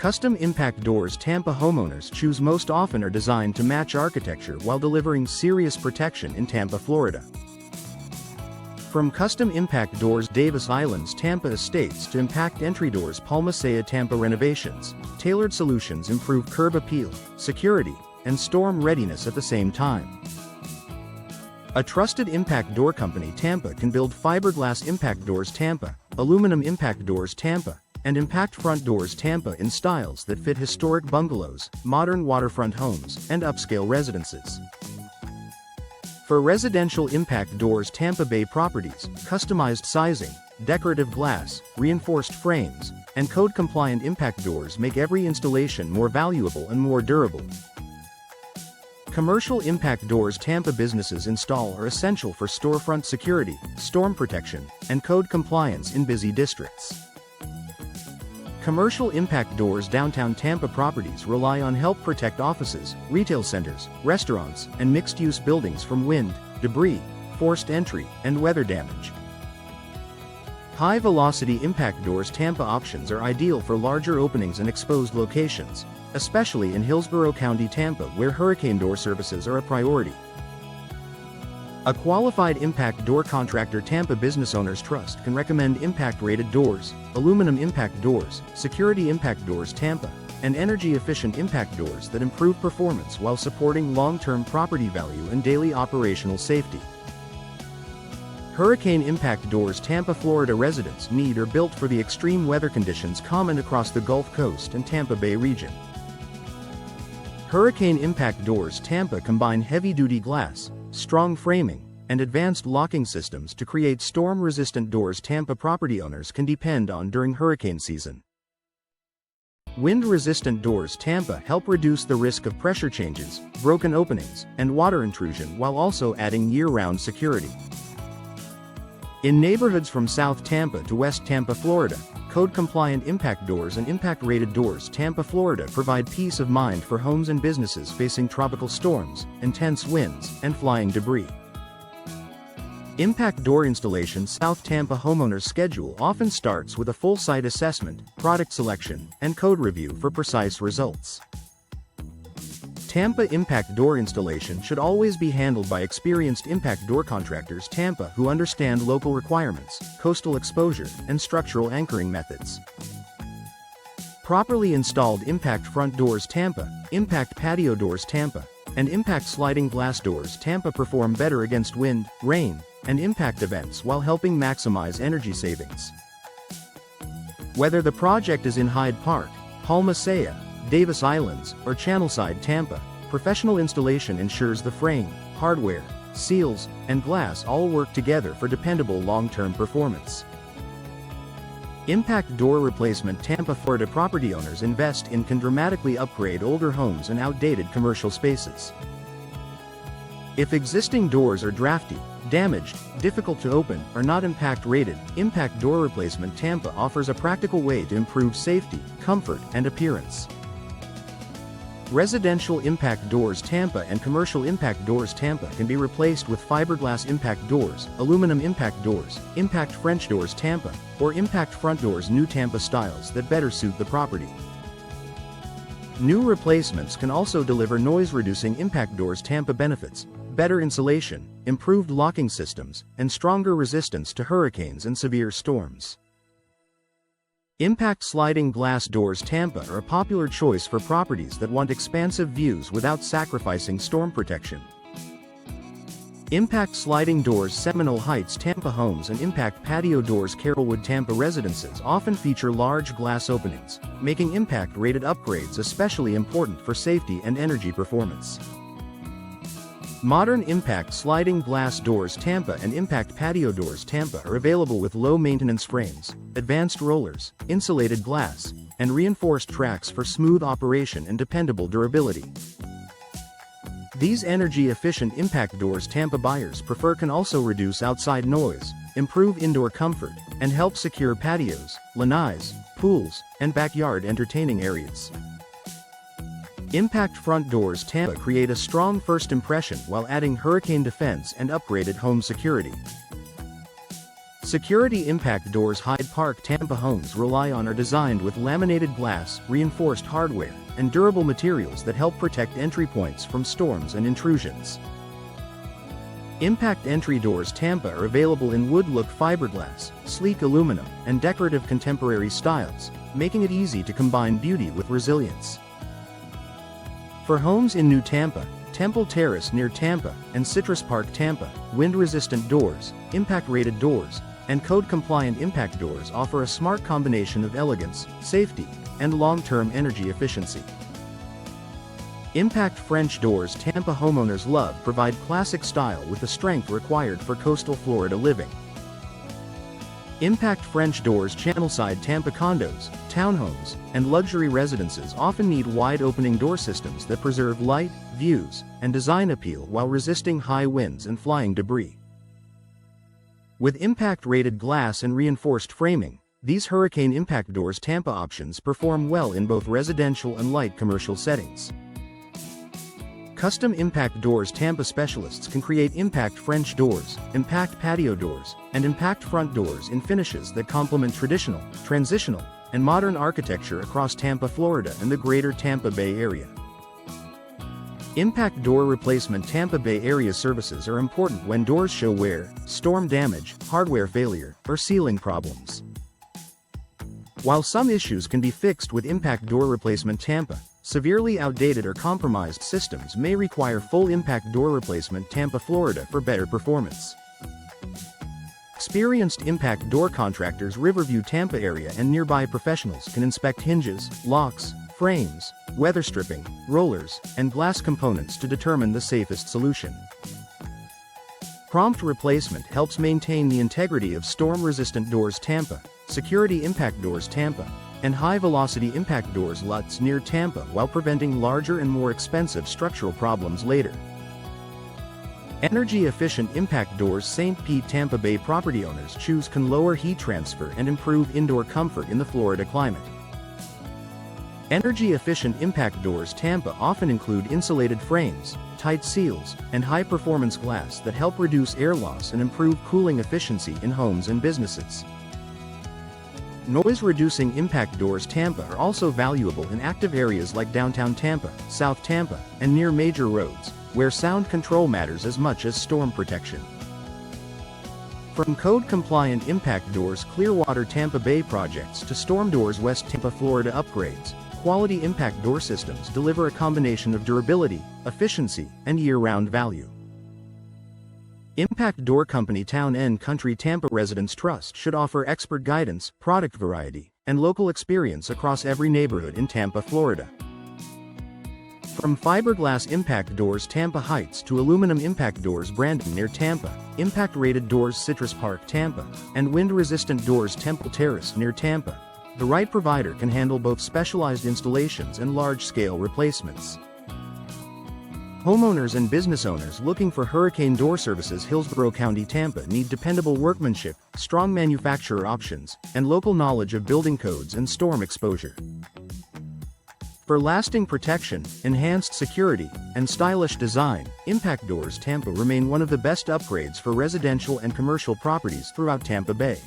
Custom impact doors Tampa homeowners choose most often are designed to match architecture while delivering serious protection in Tampa, Florida. From custom impact doors Davis Islands Tampa Estates to impact entry doors Palma Ceia Tampa renovations, tailored solutions improve curb appeal, security, and storm readiness at the same time. A trusted impact door company Tampa can build fiberglass impact doors Tampa, aluminum impact doors Tampa, and impact front doors Tampa in styles that fit historic bungalows, modern waterfront homes, and upscale residences. For residential impact doors Tampa Bay properties, customized sizing, decorative glass, reinforced frames, and code-compliant impact doors make every installation more valuable and more durable. Commercial impact doors Tampa businesses install are essential for storefront security, storm protection, and code compliance in busy districts. Commercial impact doors Downtown Tampa properties rely on help protect offices, retail centers, restaurants, and mixed-use buildings from wind, debris, forced entry, and weather damage. High-velocity impact doors Tampa options are ideal for larger openings and exposed locations, especially in Hillsborough County Tampa where hurricane door services are a priority. A qualified impact door contractor Tampa business owners trust can recommend impact-rated doors, aluminum impact doors, security impact doors Tampa, and energy-efficient impact doors that improve performance while supporting long-term property value and daily operational safety. Hurricane impact doors Tampa Florida residents need are built for the extreme weather conditions common across the Gulf Coast and Tampa Bay region. Hurricane impact doors Tampa combine heavy-duty glass, strong framing, and advanced locking systems to create storm-resistant doors Tampa property owners can depend on during hurricane season. Wind-resistant doors Tampa help reduce the risk of pressure changes, broken openings, and water intrusion while also adding year-round security. In neighborhoods from South Tampa to West Tampa Florida, code-compliant impact doors and impact-rated doors Tampa Florida provide peace of mind for homes and businesses facing tropical storms, intense winds, and flying debris. Impact door installation South Tampa homeowners schedule often starts with a full site assessment, product selection, and code review for precise results. Tampa impact door installation should always be handled by experienced impact door contractors Tampa who understand local requirements, coastal exposure, and structural anchoring methods. Properly installed impact front doors Tampa, impact patio doors Tampa, and impact sliding glass doors Tampa perform better against wind, rain, and impact events while helping maximize energy savings. Whether the project is in Hyde Park, Palma Ceia, Davis Islands, or Channelside Tampa, professional installation ensures the frame, hardware, seals, and glass all work together for dependable long-term performance. Impact door replacement Tampa Florida property owners invest in can dramatically upgrade older homes and outdated commercial spaces. If existing doors are drafty, damaged, difficult to open, or not impact rated, Impact Door Replacement Tampa offers a practical way to improve safety, comfort, and appearance. Residential impact doors Tampa and commercial impact doors Tampa can be replaced with fiberglass impact doors, aluminum impact doors, impact French doors Tampa, or impact front doors new Tampa styles that better suit the property. New replacements can also deliver noise-reducing impact doors Tampa benefits, better insulation, improved locking systems, and stronger resistance to hurricanes and severe storms. Impact sliding glass doors Tampa are a popular choice for properties that want expansive views without sacrificing storm protection. Impact sliding doors Seminole Heights Tampa homes and impact patio doors Carrollwood Tampa residences often feature large glass openings, making impact-rated upgrades especially important for safety and energy performance. Modern impact sliding glass doors Tampa and impact patio doors Tampa are available with low-maintenance frames, advanced rollers, insulated glass, and reinforced tracks for smooth operation and dependable durability. These energy-efficient impact doors Tampa buyers prefer can also reduce outside noise, improve indoor comfort, and help secure patios, lanais, pools, and backyard entertaining areas. Impact front doors Tampa create a strong first impression while adding hurricane defense and upgraded home security. Security impact doors Hyde Park Tampa homes rely on are designed with laminated glass, reinforced hardware, and durable materials that help protect entry points from storms and intrusions. Impact entry doors Tampa are available in wood-look fiberglass, sleek aluminum, and decorative contemporary styles, making it easy to combine beauty with resilience. For homes in New Tampa, Temple Terrace near Tampa, and Citrus Park Tampa, wind-resistant doors, impact-rated doors, and code-compliant impact doors offer a smart combination of elegance, safety, and long-term energy efficiency. Impact French doors Tampa homeowners love provide classic style with the strength required for coastal Florida living. Impact French doors channelside Tampa condos, townhomes, and luxury residences often need wide-opening door systems that preserve light, views, and design appeal while resisting high winds and flying debris. With impact-rated glass and reinforced framing, these hurricane impact doors Tampa options perform well in both residential and light commercial settings. Custom impact doors Tampa specialists can create impact French doors, impact patio doors, and impact front doors in finishes that complement traditional, transitional, and modern architecture across Tampa, Florida and the greater Tampa Bay area. Impact door replacement Tampa Bay area services are important when doors show wear, storm damage, hardware failure, or ceiling problems. While some issues can be fixed with impact door replacement Tampa, severely outdated or compromised systems may require full impact door replacement Tampa, Florida for better performance. Experienced impact door contractors Riverview Tampa area and nearby professionals can inspect hinges, locks, frames, weather stripping, rollers, and glass components to determine the safest solution. Prompt replacement helps maintain the integrity of storm-resistant doors Tampa, security impact doors Tampa, and high-velocity impact doors LUTs near Tampa while preventing larger and more expensive structural problems later. Energy-efficient impact doors St. Pete Tampa Bay property owners choose can lower heat transfer and improve indoor comfort in the Florida climate. Energy-efficient impact doors Tampa often include insulated frames, tight seals, and high-performance glass that help reduce air loss and improve cooling efficiency in homes and businesses. Noise-reducing impact doors Tampa are also valuable in active areas like Downtown Tampa, South Tampa, and near major roads, where sound control matters as much as storm protection. From code-compliant impact doors Clearwater Tampa Bay projects to storm doors West Tampa Florida upgrades, quality impact door systems deliver a combination of durability, efficiency, and year-round value. Impact Door Company Town & Country Tampa Residents Trust should offer expert guidance, product variety, and local experience across every neighborhood in Tampa, Florida. From fiberglass impact doors Tampa Heights to aluminum impact doors Brandon near Tampa, impact-rated doors Citrus Park Tampa, and wind-resistant doors Temple Terrace near Tampa, the right provider can handle both specialized installations and large-scale replacements. Homeowners and business owners looking for hurricane door services Hillsborough County Tampa need dependable workmanship, strong manufacturer options, and local knowledge of building codes and storm exposure. For lasting protection, enhanced security, and stylish design, impact doors Tampa remain one of the best upgrades for residential and commercial properties throughout Tampa Bay.